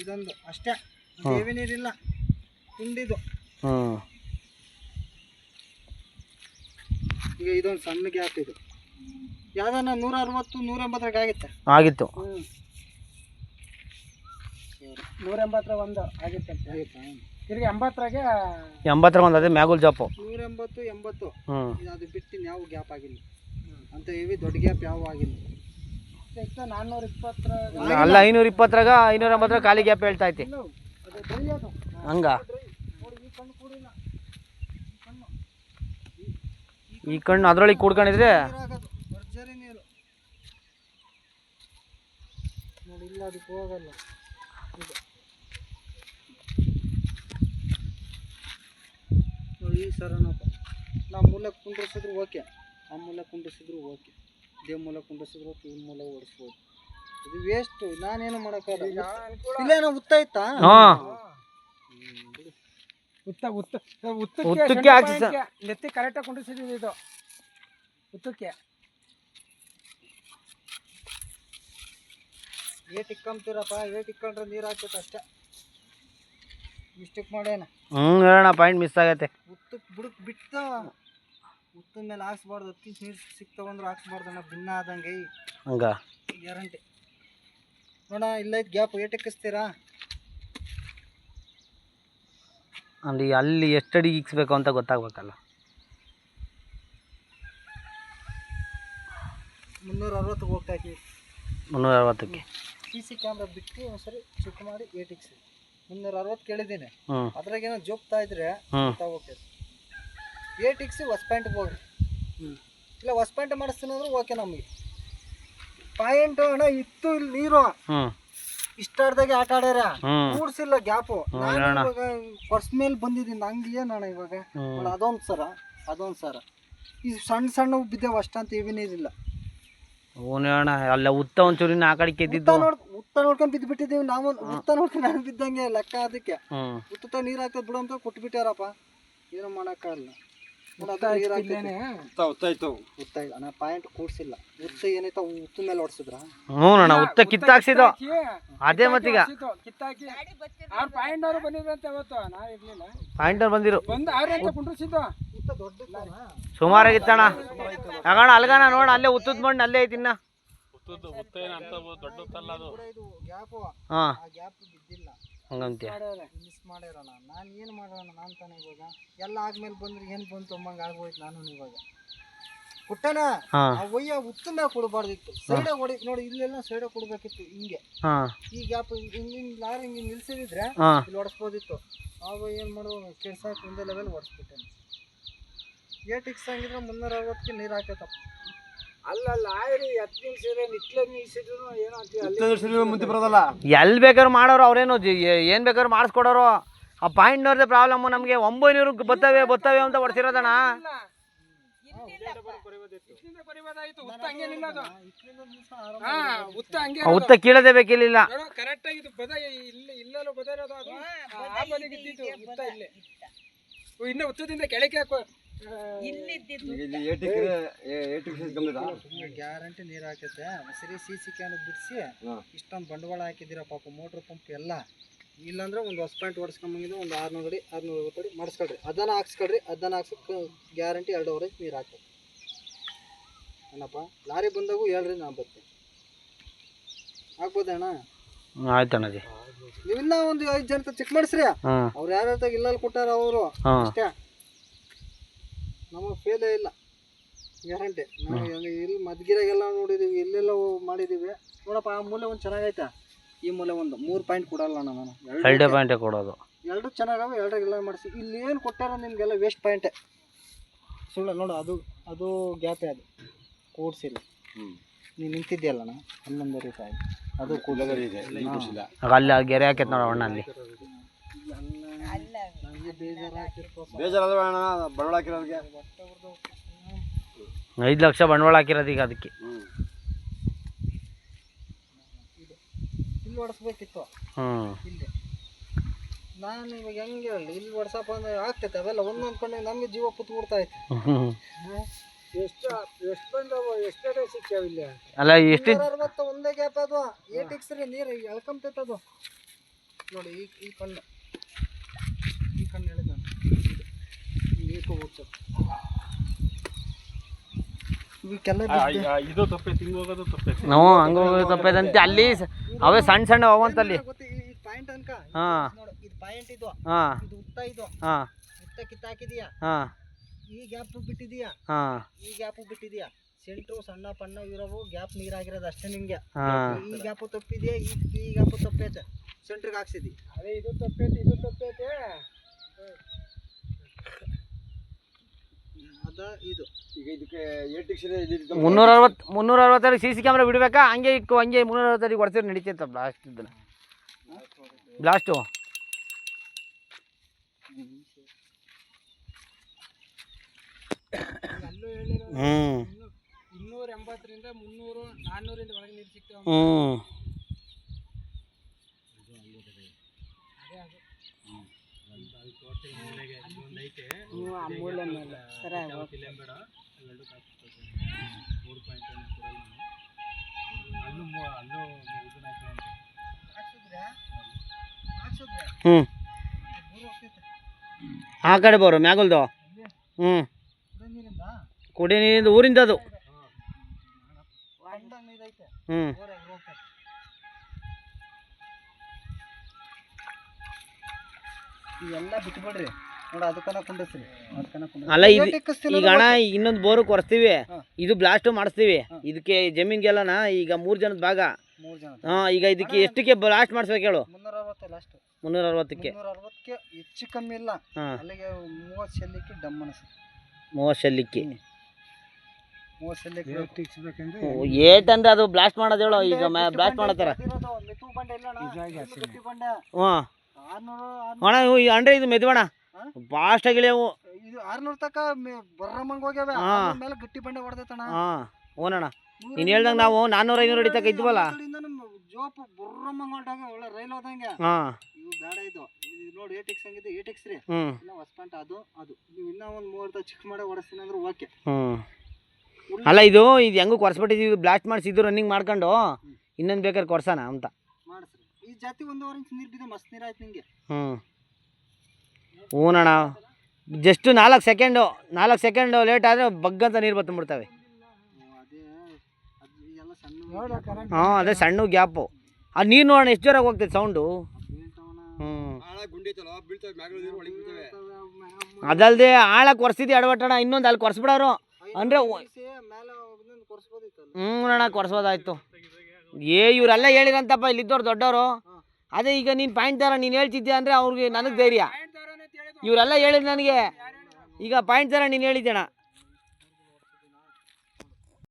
ಇದೊಂದು ಅಷ್ಟೇ, ಬೇವಿ ನೀರಿಲ್ಲ, ತುಂಡಿದು. ಈಗ ಇದೊಂದು ಸಣ್ಣ ಗ್ಯಾಪ್ ಇದು. ಯಾವ್ದಾನ 160 180 ಆಗಿತ್ತು. 180 ಒಂದು ಆಗಿತ್ತು. ತಿರ್ಗಿ 80 ಒಂದು ಅದೇ ಮ್ಯಾಗುಲ್ ಜಾಪು 180 ಅದು ಬಿಟ್ಟು ಯಾವ ಗ್ಯಾಪ್ ಆಗಿಲ್ಲ ಅಂತ ಇವಿ ದೊಡ್ಡ ಗ್ಯಾಪ್ ಯಾವ ಆಗಿಲ್ಲ. 420 ಅಲ್ಲ 520 580 ಖಾಲಿ ಗ್ಯಾಪ್ ಹೇಳ್ತಾ ಐತಿ ಹಂಗ. ಈ ಕಣ್ಣು ಅದ್ರೊಳಗೆ ಕೂಡ್ಕೊಂಡಿದ್ರೆ ಭರ್ಜರಿ ನೀರು ನೋಡಿ. ಇಲ್ಲ ಅದಕ್ಕೆ ಹೋಗಲ್ಲ. ನೋಡಿ ಈ ಸರನಪ್ಪ, ನಾವು ಮೂಲೆ ಕುಂಡ್ರಿಸಿದ್ರು ಓಕೆ, ಆ ಮೂಲೆ ಕುಂಡ್ರಿಸಿದ್ರು ಓಕೆ, ಇದೇ ಮೂಲೆ ಕುಂಡ್ರಿಸಿದ್ರು ಈ ಮೂಲೆ ಓಡಿಸ್ಬೋದು. ಇದು ವೇಸ್ಟ್, ನಾನೇನು ಮಾಡೋಕ್ಕಾಗಲ್ಲ. ಇಲ್ಲೇನೋ ಉತ್ತ ಇತ್ತಾ? ಉತ್ತಕ್ಕೆ ನೆತ್ತಿ ಕರೆಕ್ಟಾಗಿ ಕುಂಡ್ರಿಸಿದ್ವಿ. ಇದು ಉತ್ತಕ್ಕೆ ಏಟ್ ಇಕ್ಕಂತೀರಪ್ಪ, ಏಟ್ ಇಕ್ಕೊಂಡ್ರೆ ನೀರು ಹಾಕ್ತೈತೆ ಅಷ್ಟೇ. ಮಿಸ್ಟೇಕ್ ಮಾಡೇನ. ಹೇಳೋಣ, ಪಾಯಿಂಟ್ ಮಿಸ್ ಆಗೈತೆ. ಉತ್ತಕ್ಕೆ ಬುಡಕ್ ಬಿಟ್ಟ ಉತ್ತದ ಮೇಲೆ ಹಾಕ್ಸ್ಬಾರ್ದು. ಹತ್ತಿ ನೀರು ಸಿಕ್ತವಂದ್ರೆ ಹಾಕ್ಸ್ಬಾರ್ದು ಅನ್ನೋ ಭಿನ್ನ ಆದಂಗೆ ಹಂಗ ಗ್ಯಾರಂಟಿ. ನೋಡ ಇಲ್ಲೈತೆ ಗ್ಯಾಪ್, ಏಟ್ ಇಕ್ಕಿಸ್ತೀರಾ? ಅಲ್ಲಿ ಎಷ್ಟಡಿ ಇಕ್ಸ್ಬೇಕು ಅಂತ ಗೊತ್ತಾಗ್ಬೇಕಲ್ಲ. 360 ಹೋಗ್ತಾ ಇದ್ದೀವಿ. 360ಕ್ಕೆ CC ಕ್ಯಾಮ್ರಾ ಬಿಟ್ಟು ಒಂದ್ಸರಿ ಚೆಕ್ ಮಾಡಿ ಏಟ್ ಇಕ್ಸಿ. 360 ಕೇಳಿದ್ದೀನಿ, ಅದ್ರಾಗೇನೋ ಜೋಗ್ತಾ ಇದ್ರೆ ಹೋಗ್ತೈತೆ. ಏಟ್ ಇಕ್ಸಿ ಹೊಸ ಪ್ಯಾಂಟ್ಗೆ ಹೋಗ್ರಿ. ಇಲ್ಲ ಹೊಸ ಪ್ಯಾಂಟ್ ಮಾಡಿಸ್ತೀನಿ ಅಂದ್ರೆ ಓಕೆ. ನಮಗೆ ಪಾಯಿಂಟ್ ಅಣ್ಣ ಇತ್ತು, ಇಲ್ಲಿ ನೀರು ಇಷ್ಟಾರ್ದಾಗೆ ಆಟ ಆಡ್ಯಾರ, ಕೂಡ್ಸಿಲ್ಲ ಗ್ಯಾಪು. ನಾನು ಇವಾಗ ಪರ್ಸ್ ಮೇಲೆ ಬಂದಿದ್ದೀನಿ, ಹಂಗೆ ಏನಣ್ಣ ಇವಾಗ ಅದೊಂದು ಸರ ಈ ಸಣ್ಣ ಸಣ್ಣ ಬಿದ್ದೇವು ಅಷ್ಟಂತ ಇವಿ ನೀರಿಲ್ಲ. ಅಣ್ಣ ಅಲ್ಲ ಉತ್ತ ಒಂಚೂರಿನ ಆ ಕಡೆ ಕೆದ್ದಿದ್ದು ಉತ್ತ ನೋಡ್ಕೊಂಡ್ ಬಿದ್ದು ಬಿಟ್ಟಿದ್ದೀವಿ ನಾವು. ಉತ್ತ ನೋಡ್ಕೊಂಡು ನಾನು ಬಿದ್ದಂಗೆ ಲೆಕ್ಕ. ಅದಕ್ಕೆ ಉತ್ತ ನೀರು ಹಾಕ್ತದ ಬಿಡು ಅಂತ ಕೊಟ್ಬಿಟ್ಟಾರಪ್ಪ, ಏನು ಮಾಡೋಕ್ಕಾಗಲ್ಲ. ಅಣ್ಣ ಪಾಯಿಂಟ್ ಕೂಡ್ಸಿಲ್ಲ. ಉತ್ತ ಏನೈತ ಉತ್ತ ಮೇಲೆ ಹೊಡ್ಸಿದ್ರ? ಅಣ್ಣ ಉತ್ತ ಕಿತ್ತಾಕ್ಸಿದ್ದು ಅದೇ ಮತ್ತೀಗ ಪಾಯಿಂಟ್ ಅವರು ಬಂದಿದ್ರಂತೆ. ಅವತ್ತು ನಾ ಇರ್ಲಿಲ್ಲ, ಪಾಯಿಂಟ್ ಅವ್ರು ಬಂದಿರು ದೊಡ್ಡ ಸುಮಾರಾಗಿತ್ತಣ್ಣ. ತಗೋಣ ಅಲ್ಗಣ ನೋಡ, ಅಲ್ಲೇ ಉತ್ತದ ಮಣ್ಣು ಅಲ್ಲೇ ಐತಿ. ಇನ್ನ ಹಂಗಂತೀಯ ಮಿಸ್ ಮಾಡ್ಯಾರಣ. ನಾನು ಏನು ಮಾಡೋಣ? ನಾನು ತಾನೆ ಇವಾಗ ಎಲ್ಲ ಆದ್ಮೇಲೆ ಬಂದ್ರೆ ಏನು ಬಂತು ಅಮ್ಮಂಗೆ ಆಗೋಯ್ತು. ನಾನು ಇವಾಗ ಕೊಟ್ಟಣ ಒಯ್ಯ ಉತ್ತ ಮೇಲೆ ಕೊಡಬಾರ್ದಿತ್ತು, ಸೈಡಾಗ ಹೊಡಿ. ನೋಡಿ ಇಲ್ಲೆಲ್ಲ ಸೈಡಾಗ ಕೊಡ್ಬೇಕಿತ್ತು. ಹಿಂಗೆ ಈ ಗ್ಯಾಪ್ ಹಿಂಗಿನ ಲಾರಿ ಹಿಂಗೆ ನಿಲ್ಸಿದ್ರೆ ಇಲ್ಲಿ ಹೊಡೆಸ್ಬೋದಿತ್ತು. ಆವಾಗ ಏನು ಮಾಡೋದು, ಕೆಡ್ಸಾಕ ಒಂದೇ ಲೆವೆಲ್ ಹೊಡೆಸ್ಬಿಟ್ಟೆ. ಏಟ್ ಇಕ್ಸ್ ಹಂಗಿದ್ರೆ 360ಕ್ಕೆ ನೀರು ಹಾಕೈತಪ್ಪ. ಅಲ್ಲಲ್ಲ ಆಯ್ರಿ 10 ನಿಲ್ಸಿದ್ರೆ ನಿಟ್ಲೆ ನಿಲ್ಸಿದ್ರು ಏನೋ ಮುಂದೆ ಬರೋದಲ್ಲ. ಎಲ್ಲಿ ಬೇಕಾದ್ರು ಮಾಡೋರು ಅವ್ರೇನು, ಏನು ಬೇಕಾದ್ರು ಮಾಡಿಸ್ಕೊಡೋರು. ಆ ಪಾಯಿಂಟ್ನವ್ರದ್ದೇ ಪ್ರಾಬ್ಲಮ್ಮು. ನಮಗೆ 900 ಬರ್ತವೆ ಅಂತ ಹೊಡ್ಸಿರೋದಣ್ಣ. ಉತ್ತ ಕೀಳದೆ ಬೇಕಿಲ್ಲ. ಕರೆಕ್ಟ್ ಆಗಿತ್ತು ಬದ ಇಲ್ಲೆಲ್ಲ ಬದ ಇರೋದು. ಅದು ಉತ್ತ ಇಲ್ಲೇ ಇನ್ನ ಉತ್ತದಿಂದ ಕೆಳಕ್ಕೆ ಹಾಕೋ ಗ್ಯಾರಂಟಿ ನೀರು ಹಾಕೈತೆ. ಸರಿ CC ಕ್ಯಾನ್ ಬಿಡಿಸಿ ಇಷ್ಟೊಂದು ಬಂಡವಾಳ ಹಾಕಿದ್ದೀರಾ ಪಾಪ, ಮೋಟ್ರ್ ಪಂಪ್ ಎಲ್ಲ. ಇಲ್ಲಾಂದ್ರೆ ಒಂದು ಹೊಸ ಪಾಯಿಂಟ್ ಹೊಡ್ಸ್ಕೊಂಬಂಗಿದ್ರೆ ಒಂದು 600 ಅಡಿ 650 ಅಡಿ ಮಾಡಿಸ್ಕೊಳ್ರಿ. ಅದನ್ನು ಹಾಕ್ಸ್ಕೊಳ್ರಿ. ಅದನ್ನು ಹಾಕ್ಸಕ್ಕೆ ಗ್ಯಾರಂಟಿ 2 ಅವರೇಜ್ ನೀರು ಹಾಕ್ತದೆ. ಏನಪ್ಪ ಲಾರಿ ಬಂದಾಗೂ ಹೇಳ್ರಿ, ನಾನು ಬರ್ತೀನಿ. ಆಗ್ಬೋದಣ್ಣ? ಆಯ್ತಣ್ಣ. ನೀವಿನ್ನ ಒಂದು 5 ಜನ ಚೆಕ್ ಮಾಡಿಸ್ರಿ. ಅವ್ರು ಯಾರ್ಯಾರ ಇಲ್ಲಲ್ಲಿ ಕೊಟ್ಟಾರ ಅವರು ಅಷ್ಟೇ. ನಮಗೆ ಫೇಲೇ ಇಲ್ಲ, ಗ್ಯಾರಂಟಿ. ನಾವು ಇಲ್ಲಿ ಮದ್ಗಿರಾಗೆಲ್ಲ ನೋಡಿದ್ದೀವಿ, ಎಲ್ಲೆಲ್ಲ ಮಾಡಿದ್ದೀವಿ. ನೋಡಪ್ಪ ಆ ಮೂಲೆ ಒಂದು ಚೆನ್ನಾಗೈತೆ, ಈ ಮೂಲೆ ಒಂದು 3 ಪಾಯಿಂಟ್ ಕೊಡಲ್ಲ ಅಣ್ಣ. ನಾನು 2 ಪಾಯಿಂಟೇ ಕೊಡೋದು. 2 ಚೆನ್ನಾಗವೆ, 2 ಮಾಡಿಸಿ. ಇಲ್ಲಿ ಏನು ಕೊಟ್ಟಾರ ನಿಮಗೆಲ್ಲ ವೇಸ್ಟ್ ಪಾಯಿಂಟೇ. ಸುಳ್ಳು ನೋಡು, ಅದು ಗ್ಯಾಪೇ, ಅದು ಕೂಡ್ಸಿಲ್ಲ. ನೀನು ನಿಂತಿದ್ಯಲ್ಲಣ್ಣ, 11 ರೂಪಾಯಿ ಅದು ಕೂಡಲ್ಲ. ಅಲ್ಲಿ ಗೆರೆ ಹಾಕೈತೆ ನೋಡ ಅಣ್ಣ. ಅಲ್ಲಿ ಬೇಜಾರಾದ 5 ಲಕ್ಷ ಬಂಡವಾಳ ಹಾಕಿರೋದು ಈಗ ಅದಕ್ಕೆ. ಇಲ್ಲಿ ಹೊಡೆಸ್ಬೇಕಿತ್ತು. ಇಲ್ಲಿ ನಾನು ಇವಾಗ ಹೆಂಗೆ ಹೇಳಿ, ಇಲ್ಲಿ ಹೊಡ್ಸಪ್ಪ ಅಂದ್ರೆ ಆಗ್ತೈತೆ. ಅವೆಲ್ಲ ಒಂದೊಂದು ಕಣ್ಣು ನಮಗೆ ಜೀವ ಪುತ್ ಬಿಡ್ತಾ ಇತ್ತು. ಎಷ್ಟು ಅಲ್ಲ ಎಷ್ಟು 60 ಒಂದೇ ಗ್ಯಾಪ್ ಅದು ಏಟಿಕ್ಸ್ ರೀ ನೀರು ಎಳ್ಕೊಂತೈತದು ನೋಡಿ ಈ ಕಣ್ಣು ಹೇಳಿದ ನೀರು ಹೋಗ್ತದೆ ಇವಕ್ಕೆಲ್ಲ ಇದು ತಪ್ಪೆ ತಿಂಗ್ ಹೋಗೋದು ತಪ್ಪೆ ನಾವು ಹಂಗ ತಪ್ಪೈದಂತೆ ಅಲ್ಲಿ ಅವೇ ಸಣ್ಣ ಸಣ್ಣ ಅವಂತಲ್ಲಿ ಪಾಯಿಂಟ್ ಅನ್ಕ ನೋಡು ಇದು ಪಾಯಿಂಟ್ ಇದು ಇದು ಉತ್ತ ಇದು ಉತ್ತ ಕಿತ್ತಾಕಿದೀಯಾ ಈ ಗ್ಯಾಪ್ ಬಿಟ್ಟಿದೀಯಾ ಈ ಗ್ಯಾಪ್ ಬಿಟ್ಟಿದೀಯಾ ಸೆಂಟ್ರು ಸಣ್ಣ ಪಣ್ಣ ಇರೋವು ಗ್ಯಾಪ್ ನೀರಾಗಿರೋದು ಅಷ್ಟೇ ನಿಂಗೆ ಈ ಗ್ಯಾಪ್ ತಪ್ಪಿದೆಯಾ ಈ ಗ್ಯಾಪ್ ತಪ್ಪೈತೆ ಸೆಂಟ್ರಿಗೆ ಹಾಕ್ಸಿದಿ ಅದೇ ಇದು ತಪ್ಪೈತೆ ಅದ ಇದು ಈಗ ಇದಕ್ಕೆ 360 ಸಿ ಸಿ ಕ್ಯಾಮ್ರಾ ಬಿಡ್ಬೇಕಾ ಹಂಗೆ ಹಂಗೆ 360 ಹೊಡ್ಸಿದ್ರೆ ನಡೀತೈತೆ ಬ್ಲಾಸ್ಟ್ ಇದನ್ನ ಬ್ಲಾಸ್ಟು ಅಲ್ಲೂ ಹೇಳಿರೋ 280ರಿಂದ 300 400 ಒಳಗೆ ನೀರು ಸಿಗ್ತಾವ ಆ ಕಡೆ ಬರೋ ಮ್ಯಾಗಲ್ದು ಕುಡಿ ನೀರಿಂದ ಊರಿಂದ ಅದು ಇವೆಲ್ಲ ಬಿಟ್ಬಿಡ್ರಿ ನೋಡಿ ಅದಕ್ಕನ ಕುಂಡಿಸ್ರಿ ಅಲ್ಲ ಈಗ ಅಣ್ಣ ಇನ್ನೊಂದು ಬೋರು ಕೊರ್ಸ್ತೀವಿ ಇದು ಬ್ಲಾಸ್ಟ್ ಮಾಡಿಸ್ತೀವಿ ಇದಕ್ಕೆ ಜಮೀನ್ಗೆಲ್ಲನ ಈಗ 3 ಜನದ ಭಾಗ ಈಗ ಇದಕ್ಕೆ ಎಷ್ಟಕ್ಕೆ ಬ್ಲಾಸ್ಟ್ ಮಾಡಿಸ್ಬೇಕು ಹೇಳು 360 ಲಾಸ್ಟ್ 360ಕ್ಕೆ ಹೆಚ್ಚು ಕಮ್ಮಿ ಇಲ್ಲ ಅಲ್ಲಿಗೆ 30 ಶೆಲ್ಲಿಕ್ಕೆ ಡಮ್ ಅನಿಸ್ತು 30 ಶೆಲ್ಲಿಕ್ಕೆ 30 ಶೆಲ್ಲಿಕ್ಕೆ ಏಟ್ ಅಂದ್ರೆ ಅದು ಬ್ಲಾಸ್ಟ್ ಮಾಡೋದು ಹೇಳು ಈಗ ಬ್ಲಾಸ್ಟ್ ಮಾಡತ್ತಾರ ಅಣ್ಣ ಅಂದ್ರೆ ಇದು ಮೆದುವಣ ಫಾಸ್ಟ್ ಆಗಿಳಿಯವು ಇದು 600 ತಕ ಬರ್ರಮ್ಮಂಗ್ ಹೋಗ್ಯಾವ ಮೇಲೆ ಗಟ್ಟಿ ಬಂಡೆ ಹೊಡೆದೈತಣ್ಣ ಓನಣ್ಣ ನೀನ್ ಹೇಳ್ದಂಗ ನಾವು 400 500 ಅಡಿ ತಕ ಇದ್ವಲ್ಲ ಜೋಪ್ ಬರ್ರಮ್ಮಂಗ್ ಹೊರಟಾಗ ಒಳ್ಳೆ ರೈಲ್ ಹೋದಂಗೆ ಇವು ಬೇಡ ಇದು ನೋಡಿ ಏಟಿಕ್ಸ್ ಹಂಗಿದೆ ಏಟಿಕ್ಸ್ ರೀ ಇನ್ನ ಹೊಸಪಂಟ ಅದು ನೀವು ಇನ್ನ ಒಂದು 30 ಚಿಕ್ಕ ಮಾಡಿ ಹೊಡಿಸ್ತೀನಿ ಅಂದ್ರೆ ಓಕೆ ಅಲ್ಲ ಇದು ಹೆಂಗೂ ಕೊರ್ಸ್ಬಿಟ್ಟಿದೀವಿ ಬ್ಲಾಸ್ಟ್ ಮಾಡಿಸಿದ್ದು ರನ್ನಿಂಗ್ ಮಾಡ್ಕೊಂಡು ಇನ್ನೊಂದು ಬೇಕಾದ್ರೆ ಕೊರ್ಸೋಣ ಅಂತ ಮಾಡಿಸ್ರಿ ಈ ಜಾತಿ 1.5 ಇಂಚ್ ನೀರು ಬಿದ್ದೆ ಮಸ್ತ್ ನೀರು ಆಯ್ತು ನಿಂಗೆ ಹೂನಣ್ಣ ಜಸ್ಟ್ 4 ಸೆಕೆಂಡು ಲೇಟ್ ಆದರೆ ಬಗ್ಗಂತ ನೀರು ಬತ್ತಂಬಿಡ್ತವೆ ಅದೇ ಸಣ್ಣ ಗ್ಯಾಪು ಅದು ನೀರು ನೋಡೋಣ ಎಷ್ಟು ಜೋರಾಗಿ ಹೋಗ್ತೈತೆ ಸೌಂಡು ಅದಲ್ಲದೆ ಆಳಕ್ಕೆ ಕೊರ್ಸಿದ್ದು ಎಡವಟ್ಟಣ ಇನ್ನೊಂದು ಅಲ್ಲಿ ಕೊರ್ಸ್ಬಿಡೋರು ಅಂದರೆ ಅಣ್ಣ ಕೊರ್ಸ್ಬೋದಾಯ್ತು ಇವರೆಲ್ಲ ಹೇಳಿರಂತಪ್ಪ ಇಲ್ಲಿದ್ದವ್ರು ದೊಡ್ಡವರು ಅದೇ ಈಗ ನೀನು ಪಾಯಿಂಟ್ ಥರ ನೀನು ಹೇಳ್ತಿದ್ದೆ ಅಂದರೆ ಅವ್ರಿಗೆ ನನಗೆ ಧೈರ್ಯ ಇವರೆಲ್ಲ ಹೇಳಿದ್ ನನಗೆ ಈಗ ಪಾಯಿಂಟ್ ಥರ ನೀನು ಹೇಳಿದ್ದೆಣ್ಣ